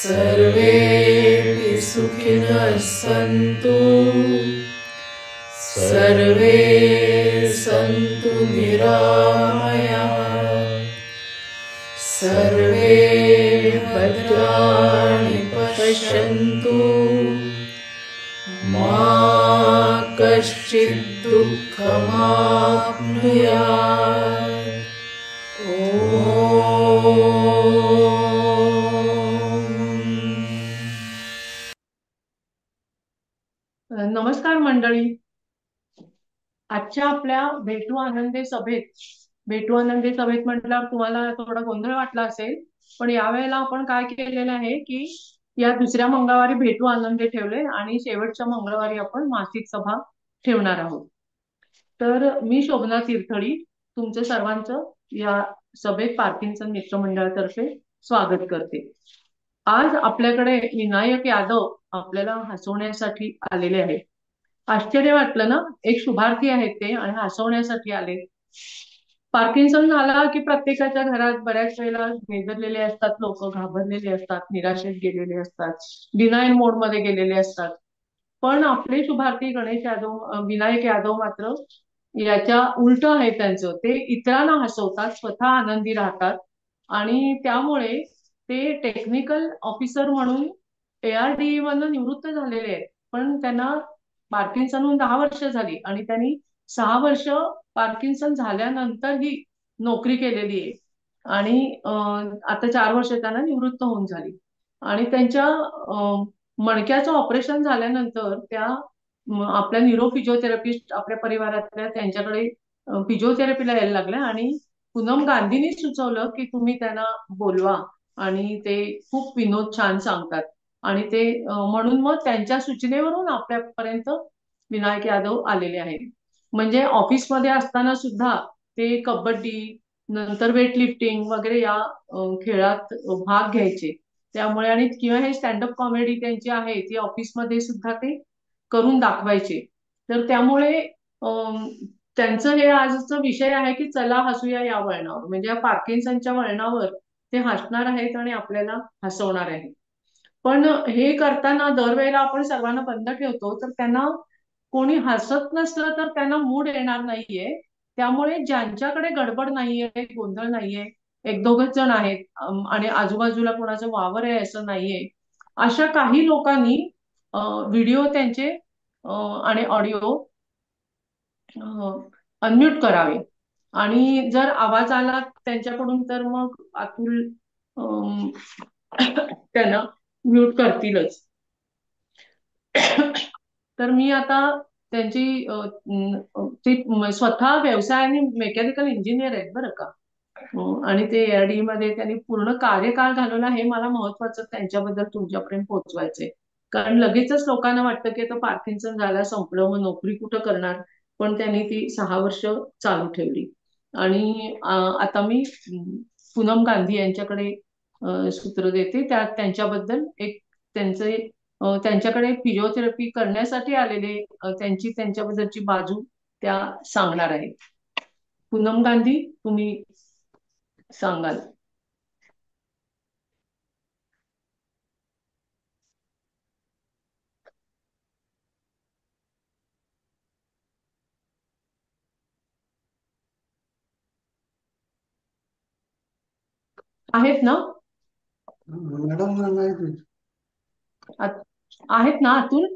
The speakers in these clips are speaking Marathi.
सर्वेऽपि सुखिनः सन्तु, सर्वे सन्तु निरामयाः, सर्वे भद्राणि पश्यन्तु, मा कश्चित् दुःखमाप्नुयात्। नमस्कार मंडळी. आजच्या आपल्या भेटू आनंदी सभेत म्हटल्यावर तुम्हाला थोडा गोंधळ वाटला असेल, पण यावेळेला आपण काय केलेलं आहे की या दुसऱ्या मंगळवारी भेटू आनंदी ठेवले आणि शेवटच्या मंगळवारी आपण मासिक सभा ठेवणार आहोत. तर मी शोभना तीर्थळी तुमचं सर्वांचं या सभेत पार्किन्सन मित्र मंडळातर्फे स्वागत करते. आज आपल्याकडे विनायक यादव आपल्याला हसवण्यासाठी आलेले आहेत. आश्चर्य वाटलं ना, एक शुभार्थी आहेत ते आणि हसवण्यासाठी आले. पार्किन्सन झाला की प्रत्येकाच्या घरात बऱ्याच वेळेला बेजारलेले असतात, लोक घाबरलेले असतात, निराशेत गेलेले असतात, डिनायल मोड मध्ये गेलेले असतात. पण आपले शुभार्थी गणेश यादव विनायक यादव मात्र याच्या उलट आहे त्यांचं. ते इतरांना हसवतात, स्वतः आनंदी राहतात आणि त्यामुळे ते टेक्निकल ऑफिसर म्हणून ARDE मधून निवृत्त झालेले आहेत. पण त्यांना पार्किन्सन 10 वर्ष झाली आणि त्यांनी 6 वर्ष पार्किन्सन झाल्यानंतरही नोकरी केलेली आहे आणि आता 4 वर्ष त्यांना निवृत्त होऊन झाली. आणि त्यांच्या मणक्याचं ऑपरेशन झाल्यानंतर त्या आपल्या न्यूरो फिजिओथेरपिस्ट आपल्या परिवारातल्या त्यांच्याकडे फिजिओथेरपीला यायला लागल्या आणि पूनम गांधींनी सुचवलं की तुम्ही त्यांना बोलवा आणि ते खूप विनोद छान सांगतात. आणि ते म्हणून मग त्यांच्या सूचनेवरून आपल्यापर्यंत विनायक यादव आलेले आहेत. म्हणजे ऑफिसमध्ये असताना सुद्धा ते कबड्डी नंतर वेट लिफ्टिंग वगैरे या खेळात भाग घ्यायचे. त्यामुळे आणि किंवा हे स्टँडअप कॉमेडी त्यांची आहे ती ऑफिसमध्ये सुद्धा ते करून दाखवायचे. तर त्यामुळे त्यांचं हे आजचा विषय आहे की चला हसूया या वळणावर, म्हणजे या पार्किन्सनच्या वळणावर ते हसणार आहेत आणि आपल्याला हसवणार आहेत. पण हे करताना दरवेळेला आपण सर्वांना बंद ठेवतो, तर त्यांना कोणी हसत नसलं तर त्यांना मूड येणार नाहीये. त्यामुळे ज्यांच्याकडे गडबड नाहीये, गोंधळ नाहीये, एक दोघच जण आहेत आणि आजूबाजूला कोणाचं वावर आहे असं नाहीये, अशा काही लोकांनी व्हिडिओ त्यांचे आणि ऑडिओ अनम्यूट करावे. आणि जर आवाज आला त्यांच्याकडून तर मग अतुल त्यांना म्यूट करतीलच. तर मी आता त्यांची ते स्वतः व्यवसायाने मेकॅनिकल इंजिनियर आहेत बरं का. आणि ते ARDE मध्ये त्यांनी पूर्ण कार्यकाळ घालवला, हे मला महत्वाचं त्यांच्याबद्दल तुमच्यापर्यंत पोहोचवायचंय. कारण लगेचच लोकांना वाटतं की आता पार्किन्सन झाला संपलं मग नोकरी कुठं करणार, पण त्यांनी ती 6 वर्ष चालू ठेवली. आणि आता मी पूनम गांधी यांच्याकडे सूत्र देते. त्यांच्याबद्दल एक त्यांचे त्यांच्याकडे फिजिओथेरपी करण्यासाठी आलेले त्यांची त्यांच्याबद्दलची बाजू त्या सांगणार आहेत. पूनम गांधी, तुम्ही सांगाल. आहेत ना मॅडम? आहेत ना अतुल?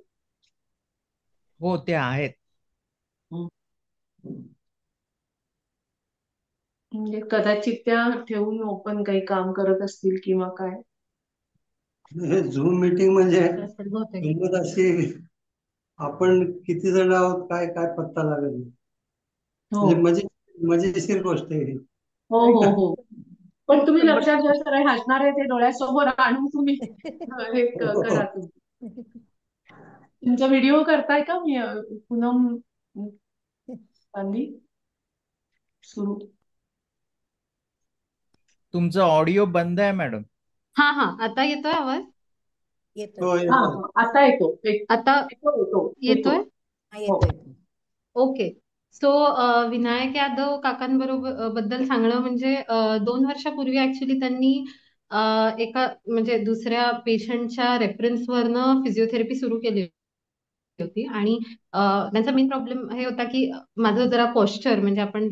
हो ते आहेत. म्हणजे कदाचित त्या ठेवून ओपन काही काम करत असतील किंवा काय. हे झूम मीटिंग म्हणजे गंमत अशी, आपण किती जण आहोत काय काय पत्ता लागेल. म्हणजे मजेशीर गोष्ट आहे. हो हो हो. पण तुम्ही लक्षात घ्या सर, हसणार आहे ते डोळ्यासमोर आणून तुम्ही हे करा. तुमचा व्हिडिओ करताय का मी पूनम गांधी? सुरू. तुमचा ऑडिओ बंद आहे मॅडम. हा हा, आता येतोय आवाज? आता येतो. आता येतोय? ओके. सो विनायक यादव काकांबरोबर बद्दल सांगणं म्हणजे 2 वर्षापूर्वी ऍक्च्युली त्यांनी अ, एका म्हणजे दुसऱ्या पेशंटच्या रेफरन्सवरनं फिजिओथेरपी सुरू केली होती आणि त्यांचा मेन प्रॉब्लेम हे होता की माझं जरा पॉस्चर म्हणजे आपण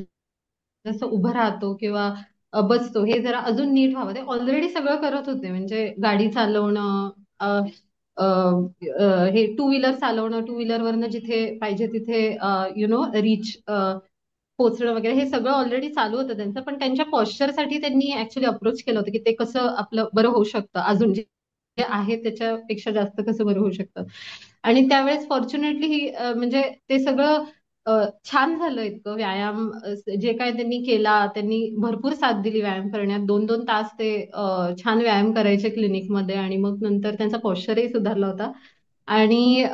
जसं उभं राहतो किंवा बसतो हे जरा अजून नीट व्हावं. ते ऑलरेडी सगळं करत होते म्हणजे गाडी चालवणं, अ, अ, हे टू व्हीलर चालवणं, टू व्हीलरवरनं जिथे पाहिजे तिथे रीच पोहोचणं वगैरे हे सगळं ऑलरेडी चालू होतं त्यांचं. पण त्यांच्या पॉस्चरसाठी त्यांनी ऍक्च्युली अप्रोच केलं होतं की ते कसं आपलं बरं होऊ शकतं, अजून जे जे आहे त्याच्यापेक्षा जास्त कसं बरं होऊ शकतं. आणि त्यावेळेस फॉर्च्युनेटली ही म्हणजे ते सगळं अ, छान झालं. इतकं व्यायाम जे काय त्यांनी केला, त्यांनी भरपूर साथ दिली व्यायाम करण्यात. 2-2 तास ते छान व्यायाम करायचे क्लिनिकमध्ये आणि मग नंतर त्यांचा पॉस्चरही सुधारला होता. आणि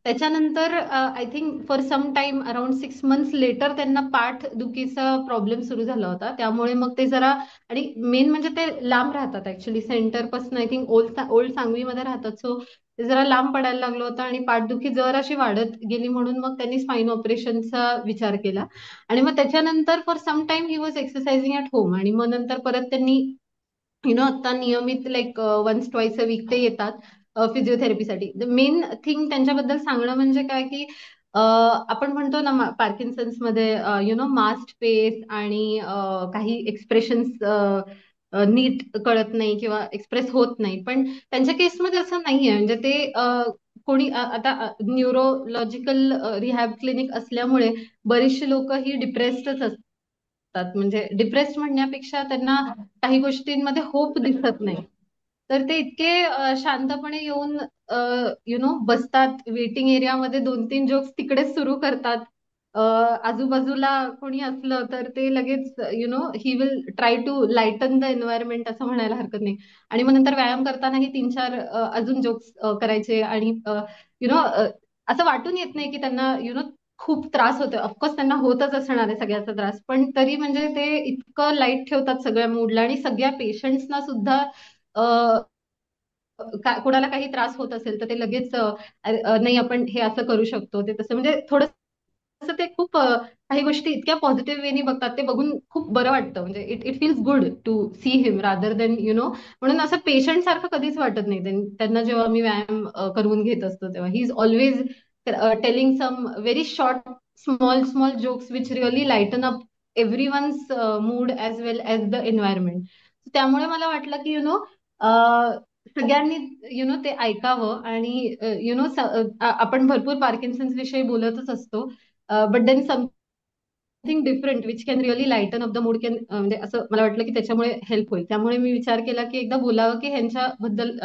त्याच्यानंतर I think for some time around 6 months later त्यांना पाठ दुखीचा प्रॉब्लेम सुरू झाला होता. त्यामुळे मग ते जरा आणि मेन म्हणजे ते लांब राहतात ऍक्च्युली सेंटरपासून. आय थिंक ओल्ड सांगवीमध्ये राहतात. सो ते जरा लांब पडायला लागलं होतं आणि पाठदुखी जर अशी वाढत गेली म्हणून मग त्यांनी स्पाइन ऑपरेशनचा विचार केला. आणि मग त्याच्यानंतर for some time he was exercising at home आणि मग नंतर परत त्यांनी आता नियमित like once twice a week ते येतात फिजिओथेरपीसाठी. द मेन थिंग त्यांच्याबद्दल सांगणं म्हणजे काय की आपण म्हणतो ना पार्किन्सन्स मध्ये मास्ट फेस आणि काही एक्सप्रेशन्स नीट कळत नाही किंवा एक्सप्रेस होत नाही. पण त्यांच्या केसमध्ये असं नाहीये. म्हणजे ते कोणी आता न्यूरोलॉजिकल रिहॅब क्लिनिक असल्यामुळे बरीचशी लोक ही डिप्रेस्डच असतात. म्हणजे डिप्रेस्ड म्हणण्यापेक्षा त्यांना काही गोष्टींमध्ये होप दिसत नाही. तर ते इतके शांतपणे येऊन बसतात वेटिंग एरियामध्ये, 2-3 जोक्स तिकडेच सुरू करतात. आजूबाजूला कोणी असलं तर ते लगेच he will try to lighten the environment असं म्हणायला हरकत नाही. आणि मग नंतर व्यायाम करतानाही 3-4 अजून जोक्स करायचे आणि असं वाटून येत नाही की त्यांना खूप त्रास होतोय. ऑफकोर्स त्यांना होतच असणार आहे सगळ्याचा त्रास, पण तरी म्हणजे ते इतकं लाईट ठेवतात सगळ्या मूडला आणि सगळ्या पेशंट्सना सुद्धा कोणाला काही त्रास होत असेल तर ते लगेच नाही आपण हे असं करू शकतो ते तसं म्हणजे थोडं ते खूप काही गोष्टी इतक्या पॉझिटिव्ह वेनी बघतात. ते बघून खूप बरं वाटतं. म्हणजे it it feels good to see him rather than म्हणून असं पेशंट सारखं कधीच वाटत नाही त्यांना जेव्हा मी व्यायाम करून घेत असतो तेव्हा. He is always telling some very short small small jokes which really lighten up everyone's mood as well as the environment. त्यामुळे मला वाटलं की सगळ्यांनी ते ऐकावं आणि आपण भरपूर पार्किन्सन्स विषयी बोलतच असतो. But then something different which can really lighten up the mood can म्हणजे असं मला वाटलं की त्याच्यामुळे हेल्प होईल. त्यामुळे मी विचार केला की एकदा बोलावं की ह्यांच्याबद्दल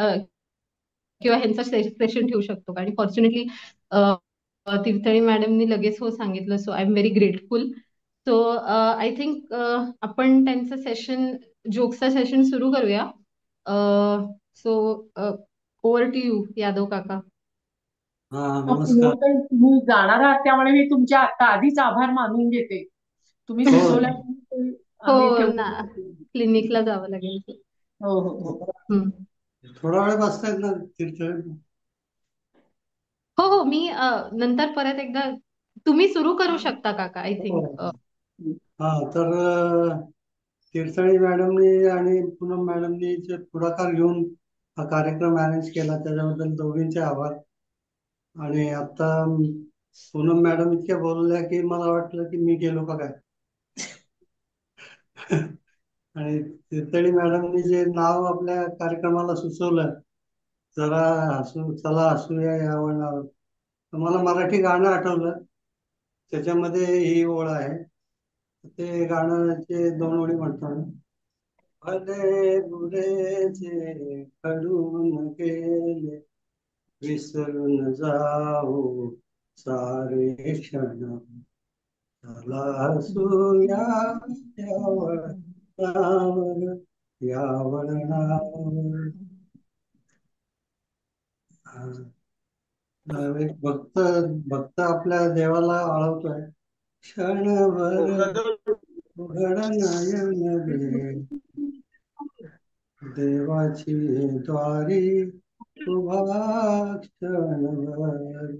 किंवा ह्यांचा सेशन ठेवू शकतो का. आणि फॉर्च्युनेटली तीर्थळी मॅडमनी लगेच हो सांगितलं. So I am very grateful. So I think आपण त्यांचं सेशन जोक्सचा सेशन सुरू करूया. So over to you Yadav काका. हा, नमस्कार. तुम्ही जाणार आहात त्यामुळे मी तुमच्या आता आधीच आभार मानून घेते. तुम्ही हो सुचवल्यामुळे हो आम्ही ना, ठेवतो. क्लिनिकला जावं लागेल. हो हो हो. हम्म. थोडा वेळ बसतायत ना तीर्थळे? हो हो, मी नंतर परत एकदा तुम्ही सुरू करू शकता काका. आय हो. थिंक हा, तर तीर्थळे मॅडमनी आणि पूनम मॅडमनी जे पुढाकार घेऊन हा कार्यक्रम मॅनेज केला त्याच्याबद्दल दोघींचे आभार. आणि आता पूनम मॅडम इतक्या बोलल्या की मला वाटलं की मी गेलो का काय. आणि तीर्थळी मॅडमनी जे नाव आपल्या कार्यक्रमाला सुचवलं, जरा हसू चला हसूया या वळणावर, तर मला मराठी गाणं आठवलं. त्याच्यामध्ये ही ओळ आहे. ते गाण्याचे 2 ओळी म्हणतो मी. भले बुरे जे घडून गेले विसरून जाऊ सारे क्षण, चला हसूया या वळणावर, या वळणावर. एक भक्त भक्त आपल्या देवाला आळवतोय, क्षणभर उघड नयन रे, देवाची द्वारी उभा क्षणभर.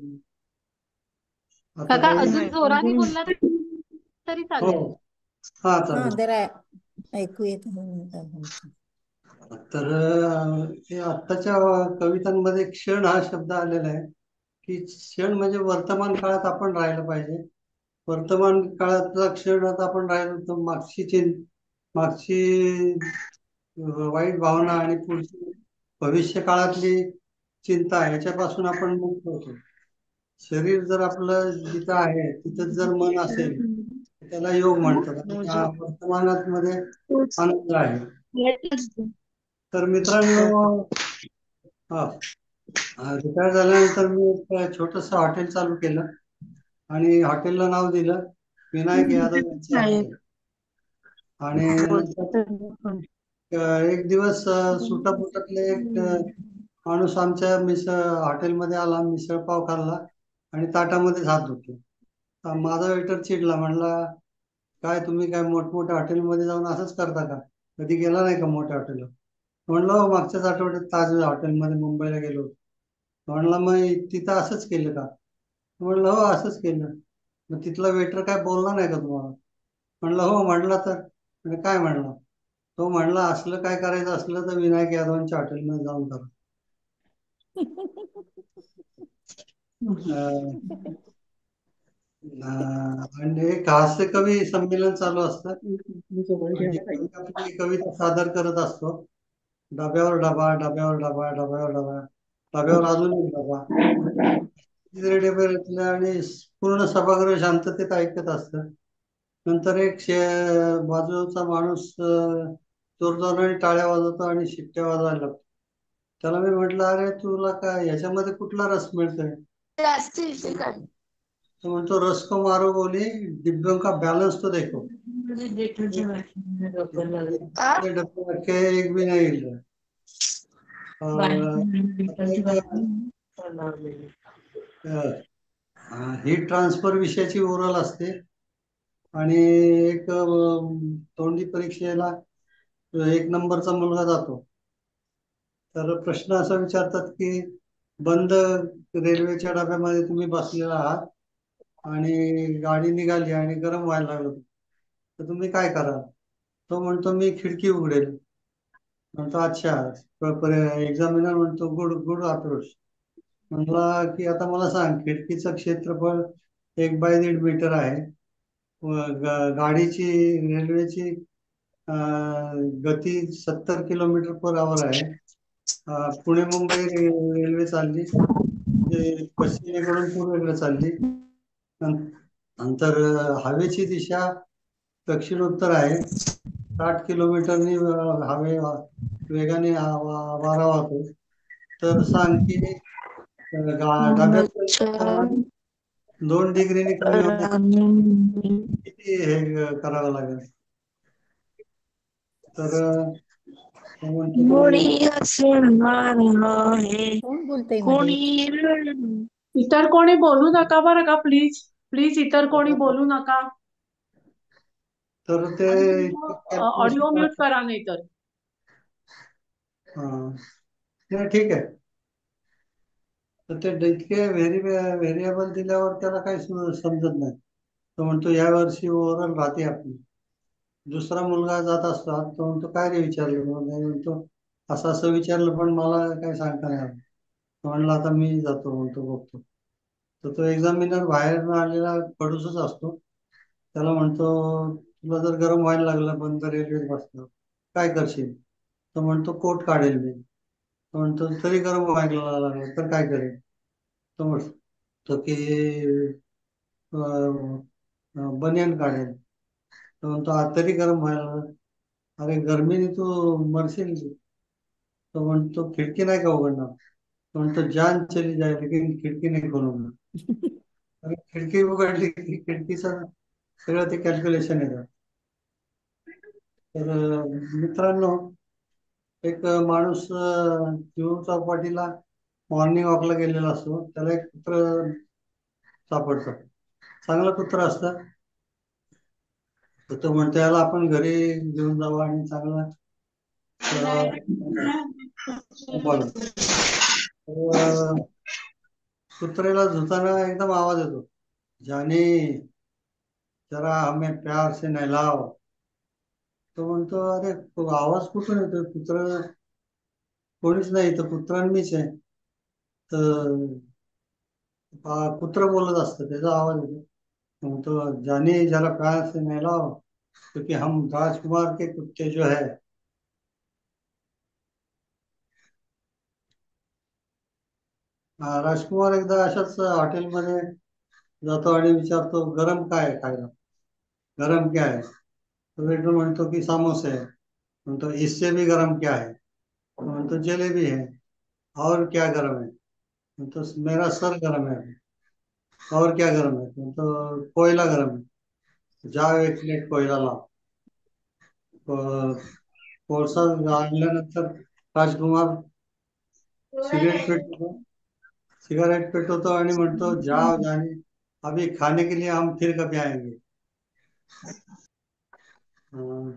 आता काका काही अजून जोराने बोलला तरी हो चालेल. हा हा चालेल. जरा ऐकू येत नाही. तर हे आत्ताच्या कवितांमध्ये क्षण हा शब्द आलेला आहे की क्षण म्हणजे वर्तमान काळात आपण राहिलं पाहिजे. वर्तमान काळातला क्षण आता आपण राहिलो तर मागची वाईट भावना आणि पुढची भविष्य काळातली चिंता ह्याच्यापासून आपण मुक्त होतो. शरीर जर आपलं जिथं आहे तिथं जर मन असेल तर त्याला योग म्हणतात. आणि त्या वर्तमानात मध्ये आनंद आहे. तर मित्रांनो, हा रिटायर झाल्यानंतर मी एक छोटस हॉटेल चालू केलं आणि हॉटेलला नाव दिलं विनायक यादव यांचं हॉटेल. आणि नंतर एक दिवस सुटापुटातले एक माणूस आमच्या हॉटेलमध्ये आला, मिसळ पाव खाल्ला आणि ताटामध्ये हात धुतले. माझा वेटर चिडला, म्हणला काय तुम्ही काय मोठमोठ्या हॉटेलमध्ये जाऊन असंच करता का? कधी गेला नाही का मोठ्या हॉटेलला? म्हणलं हो, मागच्याच आठवड्यात ताज हॉटेलमध्ये मुंबईला गेलो होतो. म्हणला मग तिथं असंच केलं का? म्हणलं हो असंच केलं. मग तिथला वेटर काय बोलला नाही का तुम्हाला? म्हणलं हो. म्हणला तर म्हणजे काय म्हणला? तो म्हणला असलं काय करायचं असलं तर विनायक यादवांच्या हॉटेलमध्ये जाऊन करा. अं, आणि एक हास्य कवी संमेलन चालू असतं आणि आपली कविता सादर करत असतो. डब्यावर डबा, डब्यावर डबा, डब्यावर डबा, डब्यावर अजून एक डबा. तिसरे डबे घेतले आणि पूर्ण सभागृह शांततेत ऐकत असतं. नंतर एक बाजूचा माणूस जोरजोराने टाळ्या वाजवतो आणि शिट्ट्या वाजवायला लागतो. त्याला मी म्हटलं अरे तुला काय याच्यामध्ये कुठला रस मिळतोय? तो म्हणतो रस को मारो बोली डिब्बों का बैलेंस तो देखो. डब्बे रखे एक भी नहीं हिल रहा. हीट ट्रान्सफर विषयाची ओरल असते आणि एक तोंडी परीक्षेला एक नंबरचा मुलगा जातो. तर प्रश्न असा विचारतात की बंद रेल्वेच्या डब्यामध्ये तुम्ही बसलेला आहात आणि गाडी निघाली आणि गरम व्हायला लागलं तर तुम्ही काय कराल? तो म्हणतो मी खिडकी उघडेल. म्हणतो अच्छा. एक्झामिनर म्हणतो गुड गुड अप्रोच. म्हणला की आता मला सांग खिडकीचं क्षेत्रफळ 1 बाय 1.5 मीटर आहे. गाडीची रेल्वेची गती 70 किलोमीटर पर आवर आहे. पुणे मुंबई रेल्वे चालली पश्चिमेकडून पूर्वेकडे चालली. नंतर हवेची दिशा दक्षिण-उत्तर आहे. 60 किलोमीटरनी वेगाने वारा वाहतो. तर सांग की डब्यात 2 डिग्रीने कमी होण्यासाठी किती हे करावं लागेल? तर तो म्हणतो कोण बोलतंय मध्ये? इतर कोणी बोलू नका बरं का, प्लीज प्लीज. इतर कोणी बोलू नका. तर ते ऑडिओ म्यूट करा नाही तर. नाही ठीक आहे. तर ते इतके व्हेरिएबल दिल्यावर त्याला काही समजत नाही. तो म्हणतो या वर्षी ओव्हरऑल राहते आपली. दुसरा मुलगा जात असतो, तो म्हणतो काय रे विचारलं? म्हणतो असं असं विचारलं पण मला काही सांगता नाही आलं. म्हणलं आता मी जातो, म्हणतो बघतो. तर तो एक्झामिनर बाहेर आलेला खडूसच असतो. त्याला म्हणतो तुला जर गरम व्हायला लागलं बंद रेल्वेत बसलं काय करशील? तो म्हणतो कोट काढेल मी. तो म्हणतो तरी गरम व्हायला लागलं तर काय करेल? तो म्हणतो की बनियान काढेल. तो म्हणतो तरी गरम व्हायला लागलं. अरे गर्मीने तू मरशील. तो म्हणतो खिडकी नाही का उघडणार? तो म्हणतो जान चली जाए लेकिन खिडकी नाही खोलूंगा. अरे खिडकी उघडली की खिडकीचं सगळं ते कॅल्क्युलेशन येतं. तर मित्रांनो, एक माणूस जुहू चौपाटीला मॉर्निंग वॉकला गेलेला असतो. त्याला एक कुत्र सापडतं. चांगलं कुत्र असतं. तर तो म्हणतो याला आपण घरी घेऊन जाऊ आणि चांगला सांभाळू. तर कुत्र्याला धुताना एकदम आवाज येतो. जानी जरा हमें प्यार से नहलाओ. तो म्हणतो, अरे तो आवाज कुठून येतोय? कोणीच नाही, तर कुत्रा मीच आहे. तर कुत्र बोलत असतं, त्याचा आवाज येतो. तो जानी जरा प्यार से नहलाओ, क्योंकि हम राजकुमार के कुत्ते जो है. राजकुमार एकदा अशाच हॉटेलमध्ये जातो आणि विचारतो, गरम काय आहे खायला? गरम क्या है? तो वेटर म्हणतो की समोसे है. म्हणतो, इससे भी गरम क्या है? तो म्हणतो, जलेबी है. और क्या गरम है? म्हणतो, मेरा सर गरम है. और क्या गरम है? म्हणतो, कोयला गरम है. जाओ एक प्लेट कोयला लाव. अं, कोळसा आणल्यानंतर राजकुमार सिगरेट पेटवतो सिगारेट पेटवतो आणि म्हणतो, जाओ जानी, अभी खाने के लिए हम फिर कभी आएंगे. अं,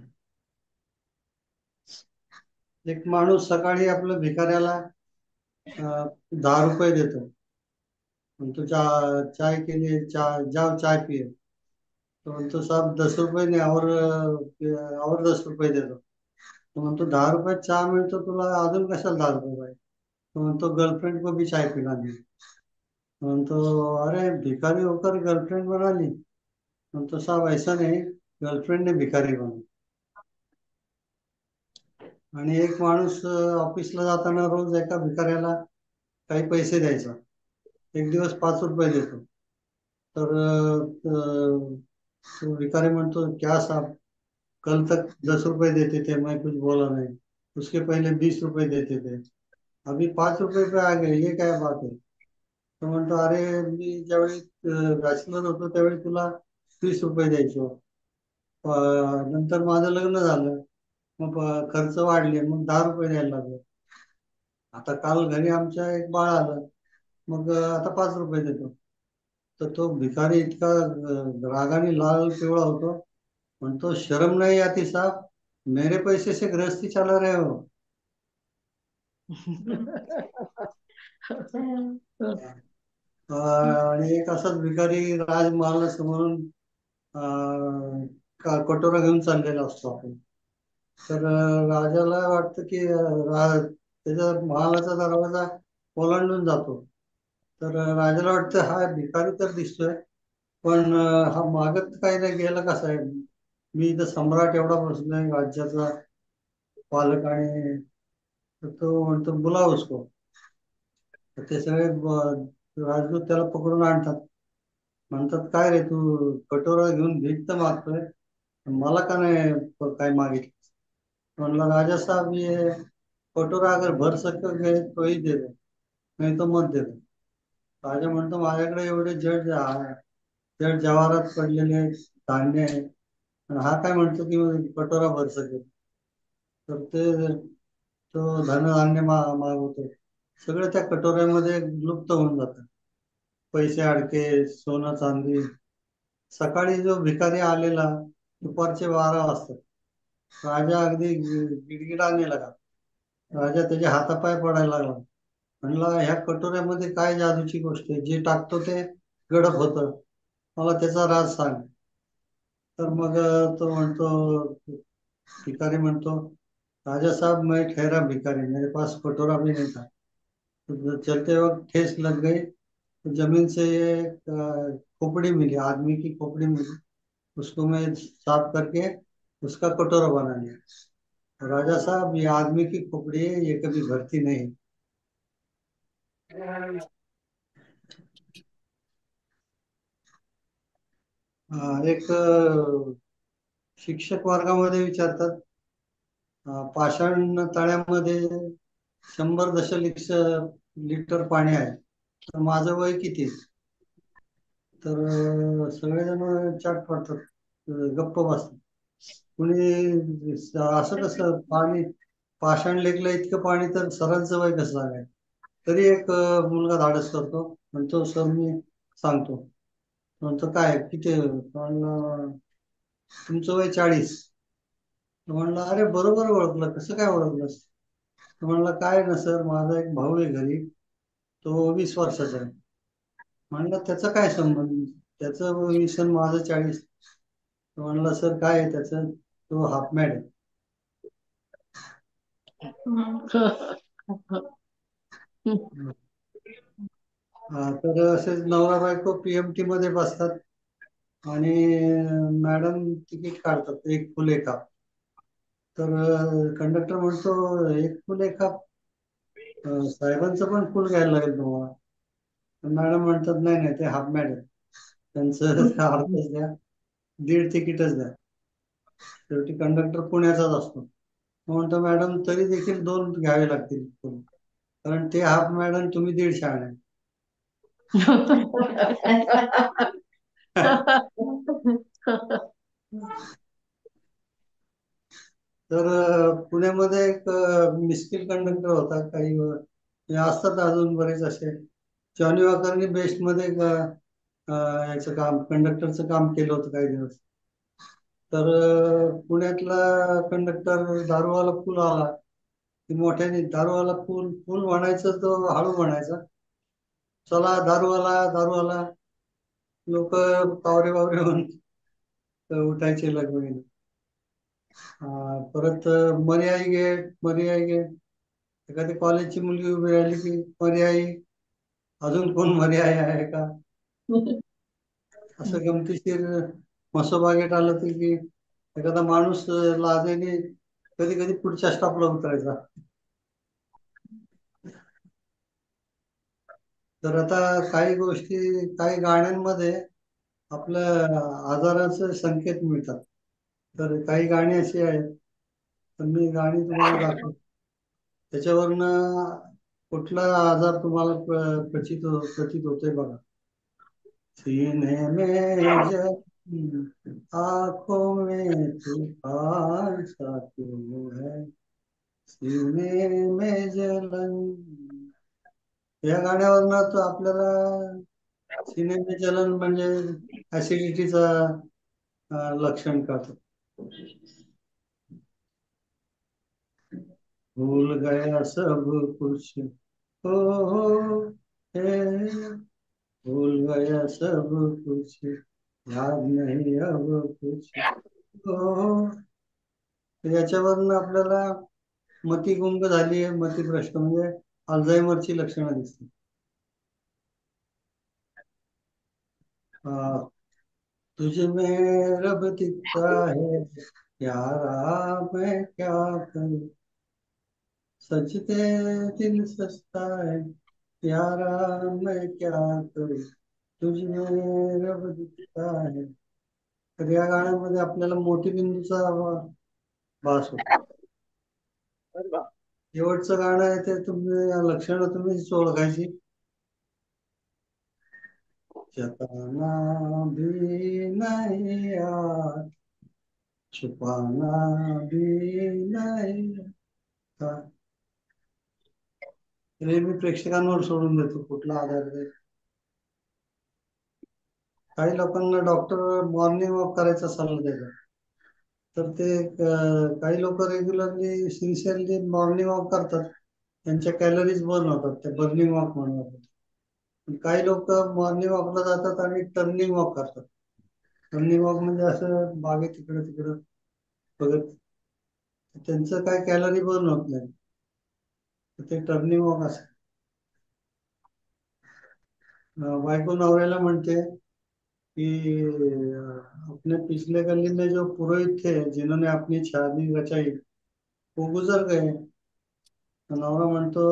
एक माणूस सकाळी आपल्या भिकाऱ्याला 10 रुपये देतो. म्हणतो, चाय के लिए जाओ चाय पिए. तो म्हणतो, साहब 10 रुपये नाही, और 10 रुपये देतो. तो म्हणतो, 10 रुपयात चहा मिळतो तुला, अजून कशाला 10 रुपये पाहिजे? तो म्हणतो, गर्लफ्रेंड को भी चाय पिला दी. म्हणतो, अरे भिकारी होकर गर्लफ्रेंड बना ली. म्हणतो, साहब ऐसा नहीं, गर्लफ्रेंड ने भिकारी बना. आणि एक माणूस ऑफिसला जाताना रोज एका भिकाऱ्याला काही पैसे द्यायचा. एक दिवस 5 रुपये देतो. तर तो भिकारी म्हणतो, क्या साहब, कल तक 10 रुपये देते थे, मैं कुछ बोला नहीं. उसके पहले 20 रुपये देते थे, अभी 5 रुपये पे आ गए, ये क्या बात है? तो म्हणतो, अरे मी ज्यावेळी बॅचलर होतो त्यावेळी तुला 20 रुपये द्यायचो. नंतर माझं लग्न झालं, मग खर्च वाढले, मग 10 रुपये द्यायला लागलो. आता काल घरी आमच्या एक बाळ आलं, मग आता 5 रुपये देतो. तर तो भिकारी इतका रागाने लाल पिवळा होतो. म्हणतो, शर्म नहीं आती साहब, मेरे पैसे से गृहस्थी चला रहे हो. आणि एक असाच भिकारी राजमहालासमोरून कटोरा घेऊन चाललेला असतो आपण. तर राजाला वाटतं की त्याच्या महालाचा दरवाजा ओलांडून जातो. तर राजाला वाटतं, हा भिकारी तर दिसतोय, पण हा मागत काही नाही गेला कसा आहे? मी इथं सम्राट एवढा बसलोय, राज्याचा पालक, आणि तो म्हणतो, बुलाव उसको. तर ते सगळे राजदूत त्याला पकडून आणतात. म्हणतात, काय रे तू कटोरा घेऊन भीक तर मागतोय, मला का नाही काय मागितलं? म्हणला, राजा साहब ये कटोरा अगर भर सकोगे तो ही दे दो, नाही तो मत दे दो. राजा म्हणतो, माझ्याकडे एवढे जड जवाहरात पडलेले धान्य आहे, आणि हा काय म्हणतो की कटोरा भर सकेल? तर तो धनधान्य मागवतो. सगळं त्या कटोऱ्यामध्ये लुप्त होऊन जातं. पैसे अडके, सोनं चांदी. सकाळी जो भिकारी आलेला, दुपारचे 12 वाजता, राजा अगदी गिडगिडाने लागा. राजा त्याच्या हातापाय पडायला लागला. म्हणला, ह्या कटोऱ्यामध्ये काय जादूची गोष्ट आहे? जे टाकतो ते गडप होतं, मला त्याचा राज सांग. तर मग तो म्हणतो, भिकारी म्हणतो, राजा साहब मैं ठहरा भिखारी, मेरे पास कटोरा भी नहीं था. तो चलते वक्त ठेस लग गई, तो जमीन से खोपड़ी मिली, आदमी की खोपड़ी मिली. उसको मैं साफ करके उसका कटोरा बना लिया. राजा साहब, ये आदमी की खोपड़ी है, ये कभी भरती नहीं. एक शिक्षक वर्गामध्ये विचारतात, पाषाण तळ्यामध्ये 100 दशलक्ष लिटर पाणी आहे, तर माझं वय किती? तर सगळेजण चाट पडतात, गप्प बसतात. कुणी असं कसं पाणी, पाषाण लेकलं इतकं पाणी, तर सरांचं वय कसं सांगाय? तरी एक मुलगा धाडस करतो, म्हणतो, सर मी सांगतो. म्हणतो, काय किती? म्हणलं, तुमचं वय 40. म्हणलं, अरे बरोबर ओळखलं, कसं काय ओळखलंस? म्हणला, काय ना सर, माझा एक भाऊ आहे घरी, तो 20 वर्षाचा आहे. म्हणलं, त्याचा काय संबंध? त्याचं 20 आणि माझं 40. म्हणलं सर काय आहे त्याचं, तो हाफ मॅड आहे. तर असेच नवरा बायको पीएमटी मध्ये बसतात आणि मॅडम तिकीट काढतात, एक फुल एक हाफ. तर कंडक्टर म्हणतो एक फुल एक हाफ, साहेबांचं पण फुल घ्यायला लागेल तुम्हाला. मॅडम म्हणतात नाही नाही, ते हाफ मॅड आहे, त्यांचं अर्धच द्या, 1.5 तिकीटच द्या. शेवटी कंडक्टर पुण्याचाच असतो. म्हणतो मॅडम तरी देखील 2 घ्यावे लागतील फुल, कारण ते हाफ मॅड आणि तुम्ही 1.5 आहे. तर पुण्यामध्ये एक मिस्किल कंडक्टर होता, काही हे असतात अजून बरेच असे. जॉनी वॉकरनी बेस्ट मध्ये याचं काम, कंडक्टरचं काम केलं होतं काही दिवस. तर पुण्यातला कंडक्टर दारूवाला पूल आला की मोठ्याने दारूवाला पूल पूल म्हणायचं, तो हळू म्हणायचा, चला दारूवाला दारूवाला. लोक पावरे बावरे होऊन उठायचे लगबगीने. परत मर्याई गेट, एखादी कॉलेजची मुलगी उभी राहिली की मर्याई, अजून कोण मर्याय आहे का, असं गमतीशीर. मसोबा गेट आलं तर की एखादा माणूस लाजेने कधी कधी पुढच्या स्टॉपला उतरायचा. तर आता काही गोष्टी, काही गाण्यांमध्ये आपल्या आजाराचे संकेत मिळतात. तर काही गाणी अशी आहेत, तर मी गाणी तुम्हाला दाखवतो, त्याच्यावरनं कुठला आजार तुम्हाला प्रचित होतोय बघा. सीने में जलन, आंखों में तूफान सा क्यों है, सीने में जलन. या गाण्यावरनं तर आपल्याला सीने में जलन म्हणजे ऍसिडिटीचा लक्षण कळतं. भूल गया सब कुछ, हो हे, भूल गया सब कुछ, याद नहीं अब कुछ, हो. याच्यावरनं आपल्याला मतिगुंग झाली आहे, मतिभ्रष्ट म्हणजे अल्झायमरची लक्षणं दिसतात. तुझ में रब दिखता है यारा, मैं क्या करूं, सजते दिल सजता है यारा, मैं क्या करूं, तुझ में रब दिखता है. तर या गाण्यामध्ये आपल्याला मोतीबिंदूचा भास होतो. शेवटचं गाणं आहे ते तुम्ही लक्षणं तुम्हीच ओळखायची. जताना भी नहीं यार, छुपाना भी नहीं था. हे मी प्रेक्षकांवर सोडून देतो कुठला आधार आहे. काही लोकांना डॉक्टर मॉर्निंग वॉक करायचा सल्ला देतात, तर ते काही लोक रेग्युलरली सिन्सिअरली मॉर्निंग वॉक करतात, त्यांच्या कॅलरीज बर्न होतात, ते बर्निंग वॉक म्हणून. काही लोक मॉर्निंग वॉकला जातात आणि टर्निंग वॉक करतात. टर्निंग वॉक म्हणजे असं बागे तिकडं तिकडं बघत, त्यांचं काय कॅलरी बर्न होत नाही, ते टर्निंग वॉक असं. बायको नवऱ्याला म्हणते कि अपने पिछले गली में जो पुरोहित थे जिन्होंने अपनी शादी रचाई वो गुजर गए. नवरा म्हणतो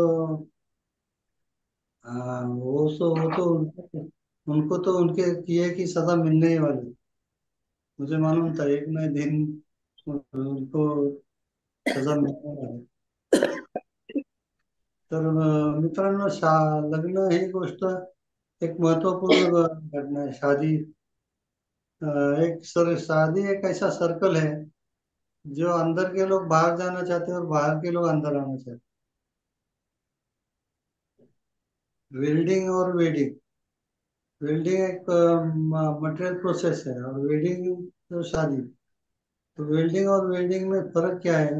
उनको तो उनके किए की सजा मिलने ही वाली, मुझे मालूम था एक ना दिन उनको सजा मिळणार आहे. तर मित्रांनो, लग्न ही गोष्ट एक महत्वपूर्ण घटना है. शादी एक ऐसा सर्कल है जो अंदर के लोग बाहर जाना चाहते हैं और बाहर के लोग अंदर आना चाहते हैं. वेल्डिंग और वेडिंग, वेल्डिंग एक मटेरियल प्रोसेस है और वेडिंग तो शादी. तो वेल्डिंग और वेडिंग में फर्क क्या है?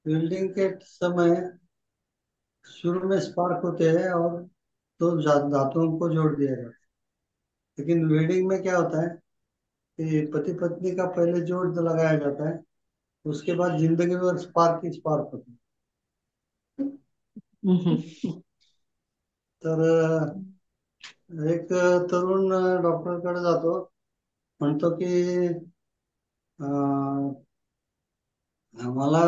वेल्डिंग के समय शुरू में स्पार्क होते हैं और दो धातुओं को जोड़ दिया जाता है. लेकिन वेडिंग में क्या होता है कि पति पत्नी का पहले जोड़ लगाया जाता है, उसके बाद जिंदगी भर स्पार्क ही स्पार्क होते. तर एक तरुण डॉक्टरकडे जातो, म्हणतो की अं, मला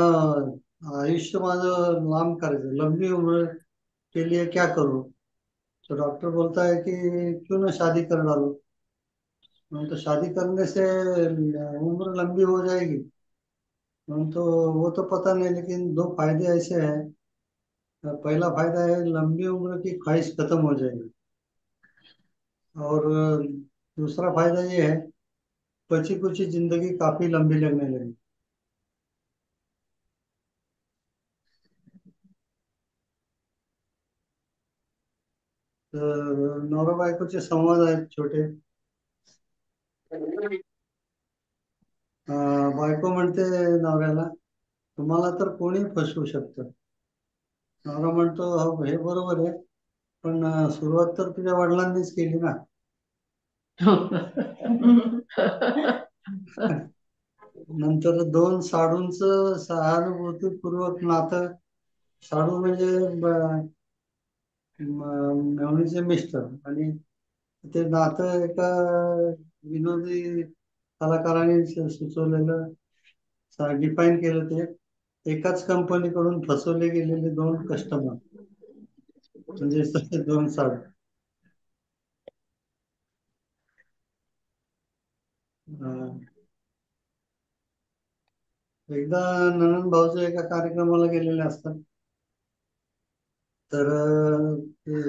आयुष्य माझं लांब करायचं, लंबी उम्र के लिए क्या करूं. तो डॉक्टर बोलता है कि क्यों ना शादी कर डालो. तो शादी करने से उम्र लंबी हो जाएगी. तो वो तो पता नहीं, लेकिन दो फायदे ऐसे हैं. पहला फायदा है लंबी उम्र की ख्वाहिश खत्म हो जाएगी, और दूसरा फायदा ये है बची कुची जिंदगी काफी लंबी लगने लगी. तर नवरा बायकोचे संवाद आहेत छोटे. बायको म्हणते नवऱ्याला, तुम्हाला तर कोणी फसवू शकतं. नवरा म्हणतो, हो हे बरोबर आहे, पण सुरुवात तर तुझ्या वडिलांनीच केली ना. नंतर दोन साडूंचं सहानुभूतीपूर्वक नातं. साडू म्हणजे मेवणीचे मिस्टर, आणि ते नातं एका विनोदी कलाकाराने सुचवलेलं, डिफाईन केलं. ते एकाच कंपनीकडून फसवले गेलेले दोन कस्टमर, म्हणजे दोन साडू. अं, एकदा ननंद भाऊज एका कार्यक्रमाला गेलेले असतात. तर ते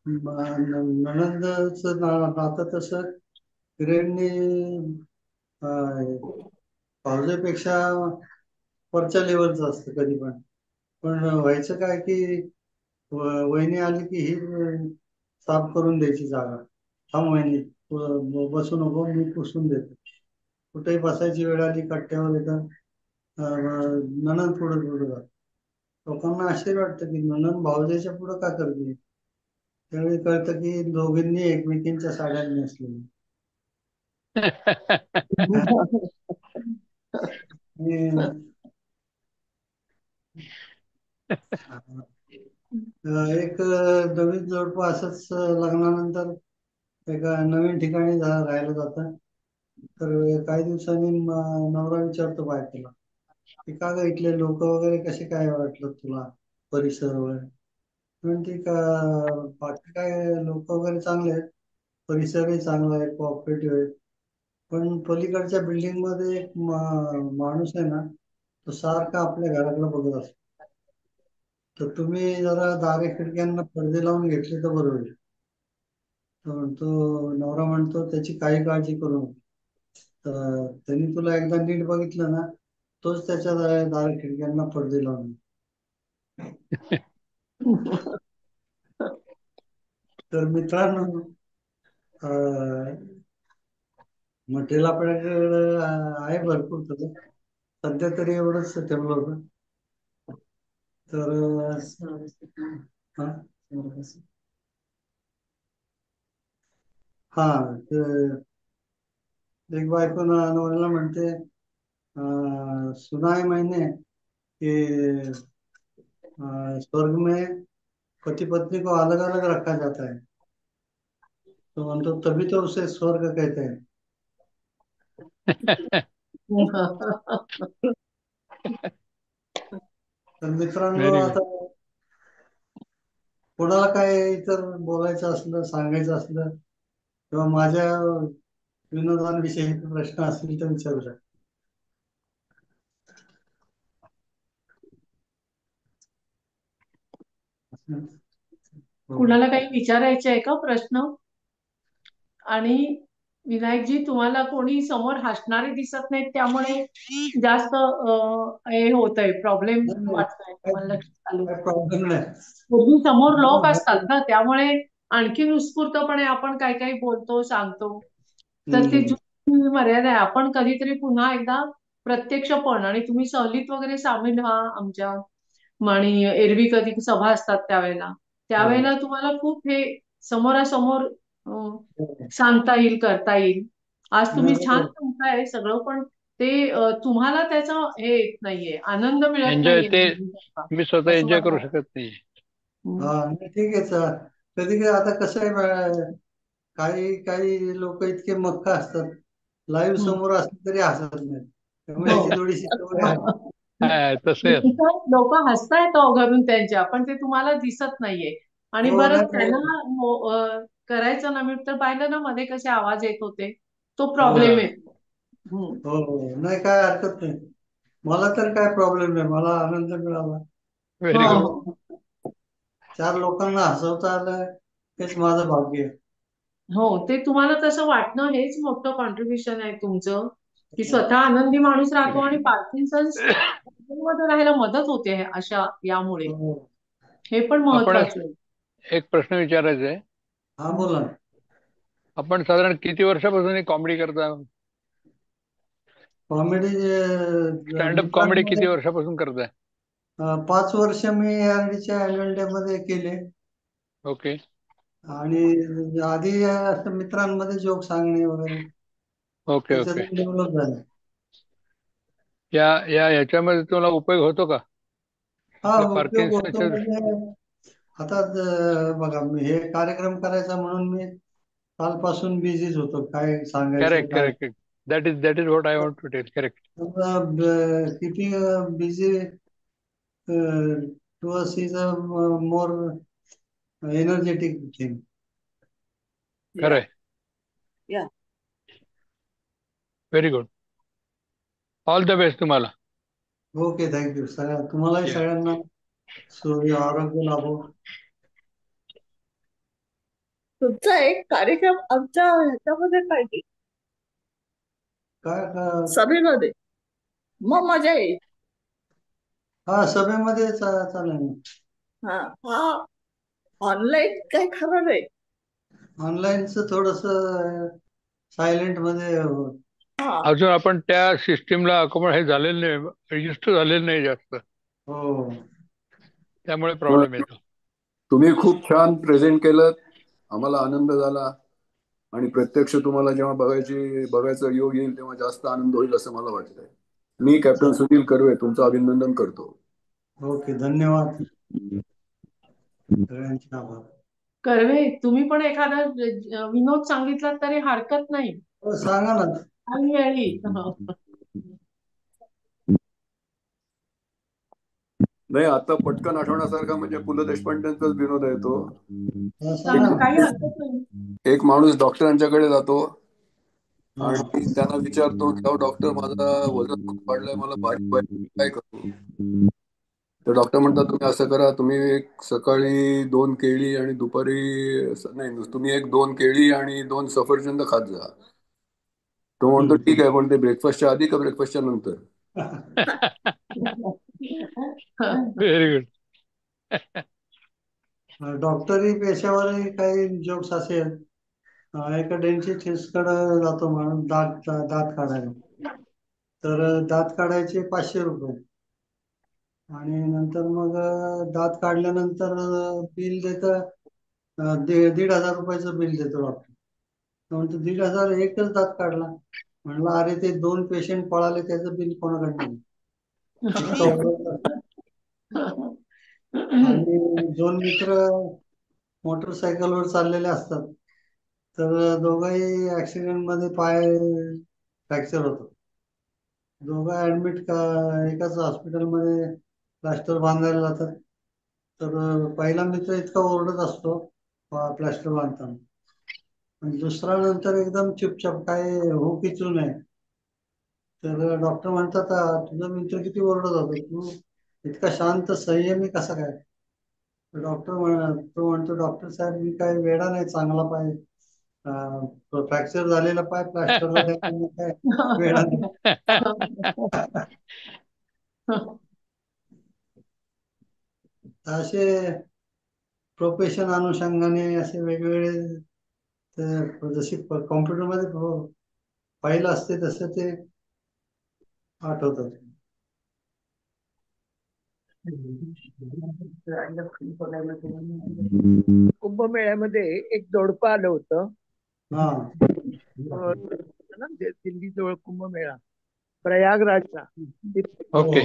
ननंदच नातं तसं हिरेंनी भाऊजेपेक्षा वरच्या लेवलचं असतं कधी पण. पण व्हायचं काय की वहिनी आली की ही साफ करून द्यायची जागा. थांब वहिनी, तू बसू नको, मी पुसून देतो. कुठेही बसायची वेळ आली कट्ट्यावर येतं, ननंद पुढे पुढे जात. लोकांना आश्चर्य वाटतं की ननंद भाऊजेच्या पुढे का करते. त्यावेळी कळतं की दोघींनी एकमेकींच्या साड्या नेसलेल्या. आणि एक नवीन जोडपं असंच लग्नानंतर एका नवीन ठिकाणी राहायला जातं. तर काही दिवसांनी नवरा विचारतो बायकोला की का ग, इथले लोक वगैरे कसे काय वाटलं तुला, परिसर वगैरे. म्हणते का बाकी काय लोक वगैरे चांगले आहेत, परिसरही चांगला आहे, कोऑपरेटिव्ह आहे. पण पलीकडच्या बिल्डिंग मध्ये एक माणूस आहे ना, तो सारखा आपल्या घराकडे बघत असतो. तर तुम्ही जरा दारे खिडक्यांना पडदे लावून घेतले तर बरोबर आहे. तो नवरा म्हणतो त्याची काही काळजी करू नको. तर त्यांनी तुला एकदा नीट बघितलं ना, तोच त्याच्या दारे खिडक्यांना पडदे लावून. तर मित्रांनो, मटेरियल आपल्याकडे आहे भरपूर तसं. सध्या तरी एवढंच ठेवलं होतं. तर हा हा ते एक बायको नवऱ्याला म्हणते, सुना है मैंने कि स्वर्ग में पति पत्नी को अलग अलग रखा जाता है. तो म्हणतो तभी तो उसे स्वर्ग कहते हैं. तर मित्रांनो, व्हेरी गुड. आता कोणाला काय इतर बोलायचं असलं, सांगायचं असलं, किंवा माझ्या विनोदांविषयी प्रश्न असतील तर विचारू शकता. कुणाला काही विचारायचे आहे का प्रश्न? आणि विनायकजी, तुम्हाला कोणी समोर हसणारे दिसत नाहीत, त्यामुळे जास्त हे होत आहे, प्रॉब्लेम वाटतोय तुम्हाला लक्षात आलं. काय प्रॉब्लेम नाही. पूर्वी समोर लोक असतात ना, त्यामुळे आणखी उत्स्फूर्तपणे आपण काय काही बोलतो, सांगतो. तर ती मर्यादा आहे. आपण कधीतरी पुन्हा एकदा प्रत्यक्षपण, आणि तुम्ही सहलीत वगैरे सामील व्हा आमच्या. आणि एरवी कधी सभा असतात त्यावेळेला तुम्हाला खूप हे समोरासमोर सांगता येईल, करता येईल. आज तुम्ही छान नाही, सांगताय सगळं, पण ते तुम्हाला त्याचा हे येत नाहीये, आनंद मिळत एन्जॉय नाहीये ते नेहमीचा, मी स्वतः असं एन्जॉय मला करू वाटतं. शकत नाही. हम्म. नाही, ठीक आहे कधी कधी आता कसं आहे, काही काही लोक इतके मक्का असतात, लाईव्ह हम्म. समोर असले तरी हसत नाही, त्यामुळे हो. याची थोडीशी सवय आहे. तसे लोक हसतायत घरून त्यांच्या, पण ते तुम्हाला दिसत नाहीये. आणि हो बरं नाही त्यांना करायचं ना, मी तर पाहिलं ना मध्ये कसे आवाज येत होते, तो हो प्रॉब्लेम येतो. हम्म. हो नाही, काय हरकत नाही. मला तर काय प्रॉब्लेम नाही, मला आनंद मिळाला. Very good. हो, चार लोकांना हसवता आलं, हेच माझं भाग्य आहे. हो, ते तुम्हाला तसं वाटणं हेच मोठं कॉन्ट्रीब्युशन आहे तुमचं, की स्वतः आनंदी माणूस राहतो आणि पार्किन्सन्स मध्ये राहायला मदत होते अशा यामुळे. हो. हे पण आपण महत्वाचं आहे. एक प्रश्न विचारायचा आहे. हा बोला ना. आपण साधारण किती वर्षापासून कॉमेडी करता? कॉमेडी स्टँडअप कॉमेडी मित्रांमध्ये किती वर्षापासून करताय? 5 वर्ष मी ARD च्या अॅन्युअल डे मध्ये केले, ओके. आणि आधी असं मित्रांमध्ये जोक सांगणे वगैरे ओके. ओके. त्याच्यातून डेव्हलप झालं. या या ह्याच्यामध्ये तुम्हाला उपयोग होतो का? हा, आपल्या उपयोग होतो पार्किन्सनच्या म्हणजे आता बघा, मी हे कार्यक्रम करायचा म्हणून मी कालपासून बिझीच होतो, काय सांगायचं करेक्ट काय. Correct. That is what I want to tell. Correct. Keeping busy to us is a more energetic thing. खरंय. Yeah. Very good. All the best तुम्हाला. Okay, thank you. तुम्हालाही Yeah. सगळ्यांना आरोग्य लाभो. तुमचा एक कार्यक्रम आमच्या ह्याच्यामध्ये पाहिजे, काय सभेमध्ये, मग मजा येईल. हा, सभेमध्ये चालेल ना. हा हा, ऑनलाईन काही खरं नाही. ऑनलाईनच थोडस सायलेंट मध्ये हा, अजून आपण त्या सिस्टीमला हे झालेलं नाही, युज टू झालेलं नाही जास्त, हो. त्यामुळे प्रॉब्लेम येतो. तुम्ही खूप छान प्रेझेंट केलं, आम्हाला आनंद झाला. आणि प्रत्यक्ष तुम्हाला जेव्हा बघायचा योग येईल तेव्हा जास्त आनंद होईल असं मला वाटतंय. मी कॅप्टन सुनील कर्वे तुमचं अभिनंदन करतो. ओके, धन्यवाद. सगळ्यांचे आभार. कर्वे, तुम्ही पण एखादा विनोद सांगितला तरी हरकत नाही. हो, सांगा ना. वेळी. नाही, आता पटकन आठवण्यासारखा म्हणजे पु ल देशपांडेंचाच विनोद आहे तो. सांगा काही ना. हरकत नाही. एक माणूस डॉक्टरांच्याकडे जातो हा. आणि त्यांना विचारतो की अहो डॉक्टर, माझं वजन खूप वाढलंय, मला बारीक व्हायचं, काय करू? तर डॉक्टर म्हणतात तुम्ही असं करा, तुम्ही एक सकाळी 2 केळी आणि दुपारी नाही, तुम्ही 2 केळी आणि 2 सफरचंद खात जा. तो म्हणतो ठीक आहे, पण ते ब्रेकफास्टच्या आधी का ब्रेकफास्टच्या नंतर? Very good. डॉक्टरी पेशावरही काही जोक्स असेल. एका डेंटिस्ट कडे जातो म्हणून दात काढायला, तर दात काढायचे 500 रुपये, आणि नंतर मग दात काढल्यानंतर बिल देतं, 1,500 रुपयाचं बिल देतो डॉक्टर. म्हणतो 1,500 एकच दात काढला. म्हणलं अरे, ते 2 पेशंट पळाले, त्याचं बिल कोणाकडनं? इतका ओरडला. आणि 2 मित्र मोटरसायकलवर चाललेले असतात, तर दोघंही ऍक्सिडेंट मध्ये पाय फ्रॅक्चर होतो. दोघं ऍडमिट एकाच हॉस्पिटलमध्ये प्लास्टर बांधायला जातात. तर पहिला मित्र इतका ओरडत असतो प्लास्टर बांधताना, आणि दुसरा नंतर एकदम चुपचाप, काय हो की चू नाही. तर डॉक्टर म्हणतात तुझा मित्र किती ओरडत होता, तू इतका शांत संयमी कसा काय? तो म्हणतो डॉक्टर साहेब, मी काय वेडा नाही, चांगला पाय, फ्रॅक्चर झालेला पाय प्लास्टरला द्यायला मी काय वेडा नाही. असे प्रोफेशन अनुषंगाने असे वेगवेगळे, जशी कॉम्प्युटरमध्ये फाईल असते तसं ते आठवतात. कुंभमेळ्यामध्ये एक जोडपं आलं होतं. हा ना, दिल्ली जवळ कुंभमेळा प्रयागराजचा. ओके.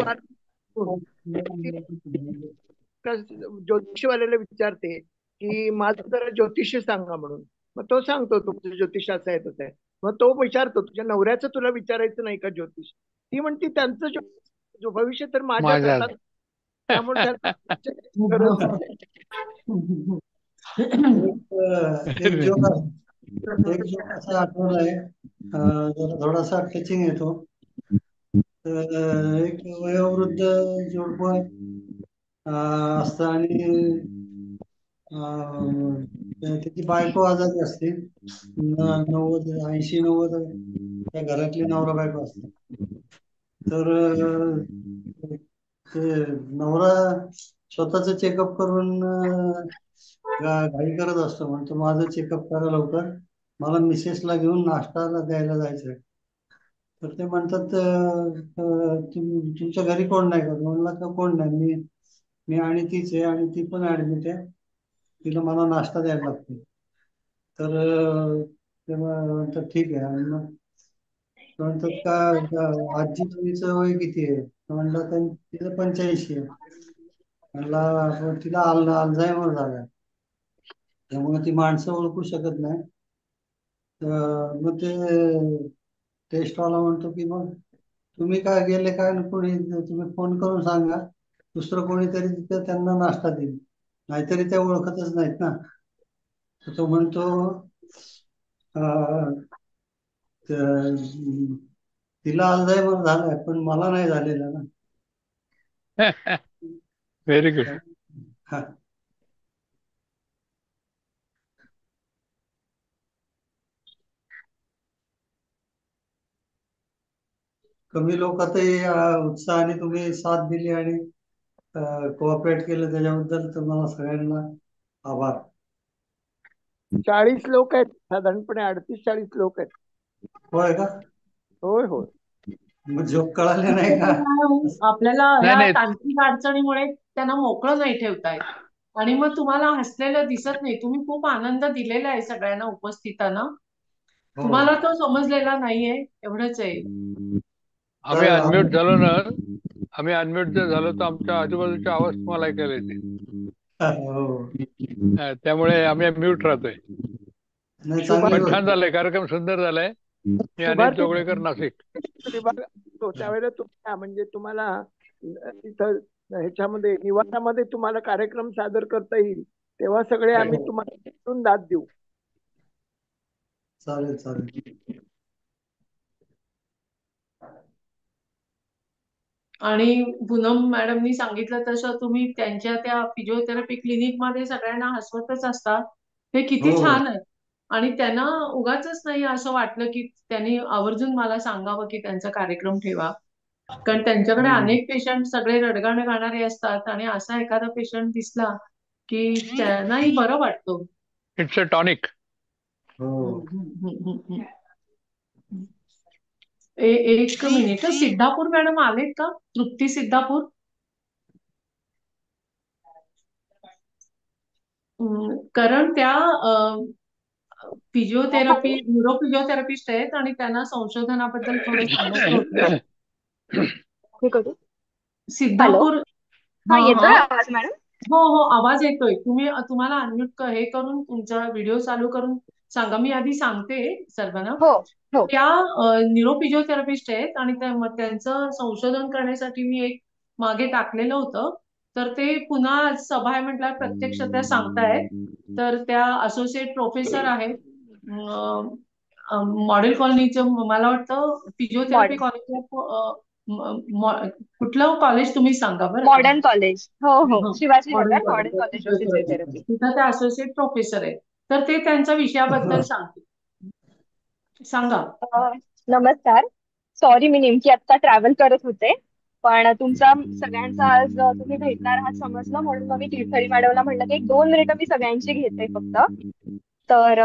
ज्योतिषवाल्याला विचारते की माझं जरा ज्योतिष सांगा म्हणून. मग तो सांगतो तुमचं ज्योतिषाचं आहे तसं आहे. मग तो विचारतो तुझ्या नवऱ्याचं तुला विचारायचं नाही का ज्योतिष. ती म्हणते त्यांचं जो भविष्य तर माझ्याच माझ्या हातात, त्यामुळे त्यांना गरज नाही. एक जोक असा आठवलाय, जरा थोडासा टचिंग येतो. एक वयोवृद्ध जोडपं असतं आणि त्याची बायको आजारी असते. 80-90 त्या घरातली नवरा बायको असते. तर ते नवरा स्वतःच चेकअप करून घाई करत असतो. म्हणतो माझं चेकअप करा लवकर, मला मिसेसला घेऊन नाश्ताला द्यायला जायचंय. तर ते म्हणतात तुमच्या घरी कोण नाही का? म्हणला का कोण नाही, मी आणि तीच आहे आणि ती पण ऍडमिट आहे, तिला मला नाश्ता द्यायला लागतो. तर ते म्हणतात ठीक आहे. आणि मग ते म्हणतात का आजी तुमचं वय किती आहे? म्हणलं तिचं 85 आहे. म्हणला तिला अल्झायमर झालाय, त्यामुळे ती माणसं ओळखू शकत नाही. मग ते टेस्टवाला म्हणतो की मग तुम्ही काय गेले काय कोणी, तुम्ही फोन करून सांगा, दुसरं कोणीतरी तिथे त्यांना नाश्ता देईल, नाहीतरी त्या ओळखतच नाहीत ना. तर तो म्हणतो तिला अल्झायमर झालाय पण मला नाही झालेला ना. Very good. हा. कमी लोकातही उत्साहाने तुम्ही साथ दिली आणि कोऑपरेट केलं, त्याच्याबद्दल तुम्हाला सगळ्यांना आभार. 40 लोक आहेत साधारणपणे, 38-40 लोक आहेत. होय का? होय होय. मग जोक कळाले नाही का? आपल्याला नाही ह्या नाही, तांत्रिक अडचणीमुळे त्यांना मोकळं नाही ठेवता येत. आणि मग तुम्हाला हसलेलं दिसत नाही. तुम्ही खूप आनंद दिलेला आहे सगळ्यांना उपस्थितांना. तुम्हाला तो समजलेला नाहीये, एवढंच आहे. आम्ही अनम्यूट झालो ना, आम्ही अनम्यूट जर झालो तर आमच्या आजूबाजूचा आवाज तुम्हाला ऐकायला येते. त्यामुळे आम्ही म्यूट राहतोय. पण छान झालंय, कार्यक्रम सुंदर झालाय. मी अनिल जोगळेकर, नाशिक. त्यावेळेला तुम्ही म्हणजे तुम्हाला तिथं ह्याच्यामध्ये निवासामध्ये तुम्हाला कार्यक्रम सादर करता येईल, तेव्हा सगळे आम्ही तुम्हाला दाद देऊ. चालेल चालेल. आणि पूनम मॅडमनी सांगितलं तसं तुम्ही त्यांच्या त्या फिजिओथेरपी क्लिनिक मध्ये सगळ्यांना हसवतच असता. हे किती छान आहे. आणि त्यांना उगाचच नाही असं वाटलं की त्यांनी आवर्जून मला सांगावं की त्यांचा कार्यक्रम ठेवा. कारण त्यांच्याकडे अनेक पेशंट सगळे रडगाणे गाणारे असतात आणि असा एखादा पेशंट दिसला की त्यांनाही बरं वाटतं. It's a tonic. एक मिनिट, सिद्धापूर मॅडम आलेत का? तृप्ती सिद्धापूर. कारण त्या फिजिओथेरपी, न्यूरो फिजिओथेरपिस्ट आहेत आणि त्यांना संशोधनाबद्दल थोडं सांगायचं होतं. सिद्धापूर. येतोय आवाज मॅडम? हो हो, आवाज येतोय. तुम्हाला अनम्यूट हे करून तुमचा व्हिडिओ चालू करून सांगा. मी आधी सांगते सर्वांना. त्या न्यूरो फिजिओथेरपिस्ट आहेत आणि त्यांचं संशोधन करण्यासाठी मी एक मागे टाकलेलं होतं. तर ते पुन्हा सभा आहे म्हटल्यावर प्रत्यक्ष त्या सांगतायत. तर त्या असोसिएट प्रोफेसर आहेत मॉडेल कॉलनीचं, मला वाटतं फिजिओथेरपी कॉलेज. कुठलं कॉलेज तुम्ही सांगा बरं. Modern college. हो हो, Shivaji Nagar modern college of physiotherapy. तिथं ते असोसिएट प्रोफेसर आहेत. तर ते त्यांच्या विषयाबद्दल सांगते. सांगा. नमस्कार. सॉरी, मी नेमकी आता ट्रॅव्हल करत होते, पण तुमचा सगळ्यांचा आज तुम्ही भेटणार आहात समजलं, म्हणून मग मी तीर्थळी मॅडमला म्हणलं की 1-2 मिनिटं मी सगळ्यांची घेते फक्त. तर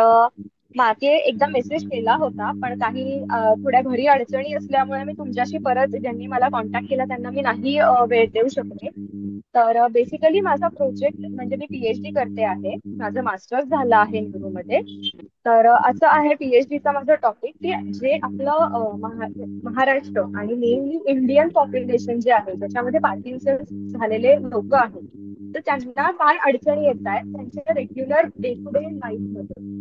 मागे एकदा मेसेज केला होता, पण काही थोड्या घरी अडचणी असल्यामुळे मी तुमच्याशी परत, ज्यांनी मला कॉन्टॅक्ट केला त्यांना मी नाही वेळ देऊ शकले. तर बेसिकली माझा प्रोजेक्ट म्हणजे मी पीएचडी करते आहे. माझं मास्टर्स झालं आहे नेहरूमध्ये. तर असं आहे पीएचडीचा माझं टॉपिक की जे आपलं महाराष्ट्र आणि मेनली इंडियन पॉप्युलेशन जे आहे त्याच्यामध्ये पार्किन्सन्स झालेले लोक आहेत, तर त्यांना काय अडचणी येत आहेत त्यांच्या रेग्युलर डे टू डे लाईफमध्ये.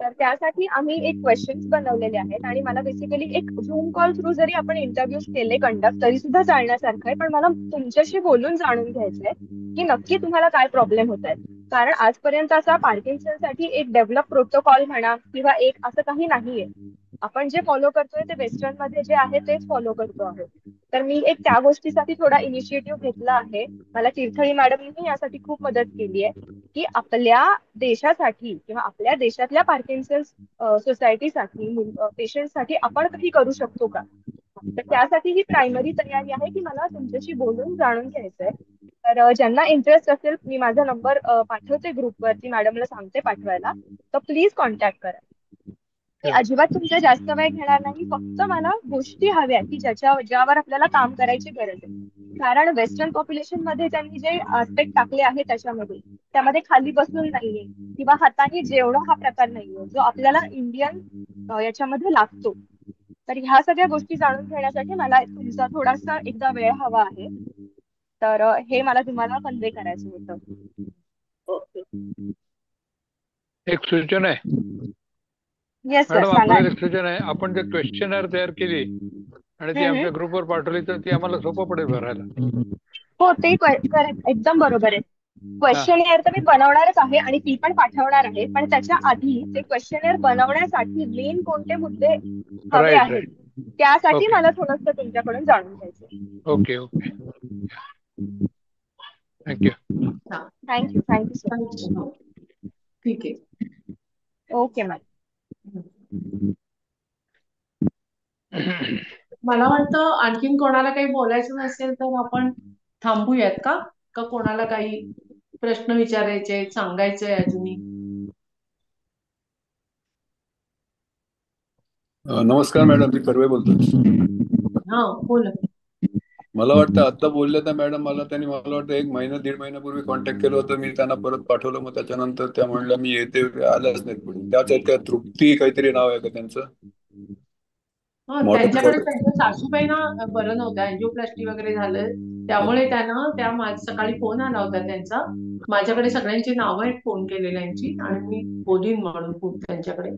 तर त्यासाठी आम्ही एक क्वेश्चन्स बनवलेले आहेत आणि मला बेसिकली एक झूम कॉल थ्रू जरी आपण इंटरव्ह्यूज केले कंडक्ट तरी सुद्धा चालण्यासारखं आहे, पण मला तुमच्याशी बोलून जाणून घ्यायचंय की नक्की तुम्हाला काय प्रॉब्लेम होत आहेत. कारण आजपर्यंत असा पार्किन्सनसाठी एक डेव्हलप प्रोटोकॉल म्हणा किंवा एक असं काही नाहीये. आपण जे फॉलो करतोय ते वेस्टर्न मध्ये जे आहे तेच फॉलो करतो आहोत. तर मी एक त्या गोष्टीसाठी थोडा इनिशिएटिव्ह घेतला आहे. मला तीर्थळी मॅडमनी यासाठी खूप मदत केली आहे की आपल्या देशासाठी किंवा आपल्या देशातल्या पार्किन्सन्स सोसायटीसाठी पेशंटसाठी आपण काही करू शकतो का. तर त्यासाठी ही प्रायमरी तयारी आहे की मला तुमच्याशी बोलून जाणून घ्यायचंय. तर ज्यांना इंटरेस्ट असेल मी माझा नंबर पाठवते ग्रुपवरती, मॅडमला सांगते पाठवायला, तर प्लीज कॉन्टॅक्ट करा. मी अजिबात तुमचा जास्त वेळ घेणार नाही, फक्त मला गोष्टी हव्या की ज्यावर आपल्याला काम करायची गरज आहे. कारण वेस्टर्न पॉप्युलेशन मध्ये त्यांनी जे आस्पेक्ट टाकले आहे त्यामध्ये खाली बसून नाहीये किंवा हाताने जेवणं हा प्रकार नाहीये जो आपल्याला इंडियन याच्यामध्ये लागतो. तर ह्या सगळ्या गोष्टी जाणून घेण्यासाठी मला तुमचा थोडासा एकदा वेळ हवा आहे. तर हे मला तुम्हाला कन्वे करायचं होतं. ओके. एक सूचना आहे येस सर, मॅडम, सांगा. आपल्याला एक सूचना आहे. आपण जे क्वेश्चनर तयार केली आणि ती आमच्या ग्रुपवर पाठवली तर ती आम्हाला सोपं पडेल भरायला. हो, ते करेक्ट, एकदम बरोबर आहे. क्वेश्चनेअर तर मी बनवणारच आहे आणि ती पण पाठवणार आहे, पण त्याच्या आधी ते क्वेश्चनेअर बनवण्यासाठी मेन कोणते मुद्दे हवे आहेत त्यासाठी मला थोडंसं तुमच्याकडून जाणून घ्यायचं. Okay okay, thank you. Thank you sir. ठीक आहे. Okay ma'am. मला वाटतं आणखीन कोणाला काही बोलायचं नसेल तर आपण थांबूयात का कोणाला काही प्रश्न विचारायचे सांगायचे अजूनही. नमस्कार मॅडम, मी कर्वे बोलतो. हा बोला. मला वाटतं आता बोलल्या त्या मॅडम, मला वाटतं 1 महिना 1.5 महिन्यापूर्वी कॉन्टॅक्ट केलं होतं. मी त्यांना परत पाठवलं, मग त्याच्यानंतर त्या म्हणल्या मी येते, आल्याच नाहीत पुढे. त्याच आहेत त्या, तृप्ती काहीतरी नाव आहे का त्यांचं? त्यांच्याकडे त्यांच्या सासूबाईंना बरं नव्हतं, अँजिओप्लास्टी वगैरे झालं, त्यामुळे त्यांना सकाळी फोन आला होता त्यांचा. माझ्याकडे सगळ्यांची नावं आहेत फोन केलेल्यांची आणि मी बोलीन म्हणून खूप त्यांच्याकडे.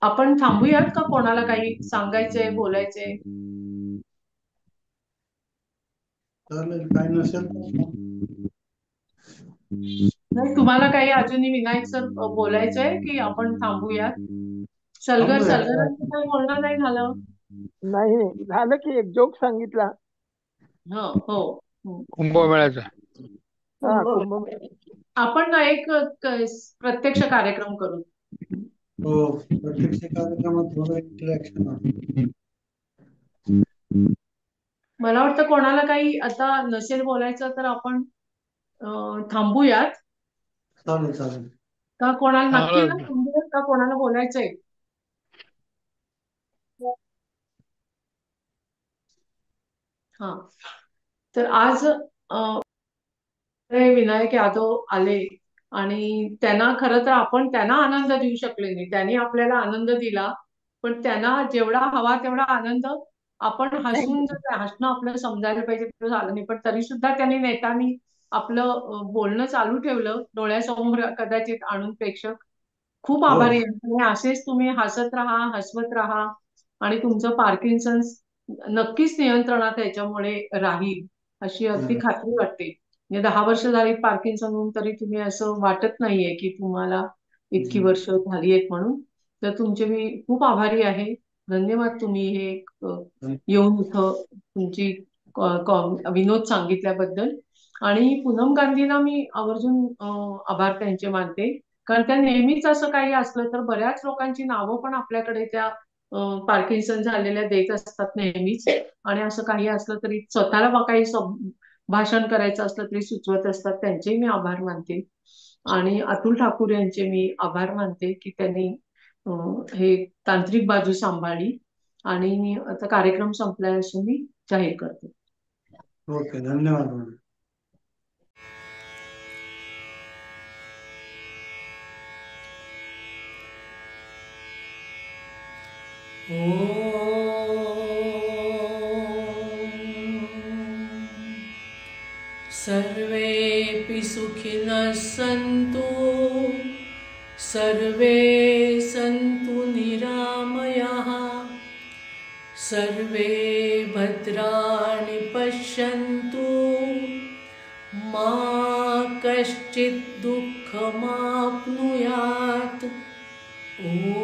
आपण थांबूयात का कोणाला काही सांगायचंय बोलायचंय? काय नसेल नाही, तुम्हाला काही अजूनही विनायक सर बोलायचंय की आपण थांबूयात? सलगरांचं काही बोलणं नाही झालं? नाही झालं की एक जोक सांगितला. हो, कुंभमेळ्याचा. आपण ना एक प्रत्यक्ष कार्यक्रम करू. हो, प्रत्यक्ष कार्यक्रमात थोडं इंटरॅक्शन. मला वाटतं कोणाला काही आता नसेल बोलायचं तर आपण थांबूयात. चालेल. का कोणाला नक्की ना थांबूयात का कोणाला बोलायचंय? हा, तर आज विनायक यादव आले आणि त्यांना खरं तर आपण त्यांना आनंद देऊ शकले नाही. त्यांनी आपल्याला आनंद दिला, पण त्यांना जेवढा हवा तेवढा आनंद आपण हसणं आपलं समजायला पाहिजे ते झालं नाही. पण तरी सुद्धा त्यांनी नेत्यांनी आपलं बोलणं चालू ठेवलं डोळ्यासमोर कदाचित आणून. प्रेक्षक खूप आभारी आहे. असेच तुम्ही हसत राहा, हसवत राहा आणि तुमचं पार्किन्सन्स नक्कीच नियंत्रणात याच्यामुळे राहील अशी अगदी खात्री वाटते. 10 वर्ष झाली पार्किन्सन होऊन तरी तुम्ही असं वाटत नाहीये की तुम्हाला इतकी वर्ष झाली आहेत म्हणून. तर तुमचे मी खूप आभारी आहे. धन्यवाद, तुम्ही हे येऊन इथं तुमची विनोद सांगितल्याबद्दल. आणि पूनम गांधीला मी आवर्जून आभार त्यांचे मानते, कारण त्या नेहमीच असं काही असलं तर बऱ्याच लोकांची नावं पण आपल्याकडे त्या पार्किन्सन झालेल्या देत असतात नेहमीच. आणि असं काही असलं तरी स्वतःला काही भाषण करायचं असलं तरी सुचवत असतात. त्यांचे मी आभार मानते. आणि अतुल ठाकूर यांचे मी आभार मानते की त्यांनी हे तांत्रिक बाजू सांभाळली आणि आता कार्यक्रम संपलाय असं मी जाहीर करते. ओके, धन्यवाद मॅडम. सर्वेऽपि सुखिनः सन्तु, सर्वे सन्तु निरामयाः, सर्वे भद्राणि पश्यन्तु, मा कश्चित् दुःखमाप्नुयात्. ॐ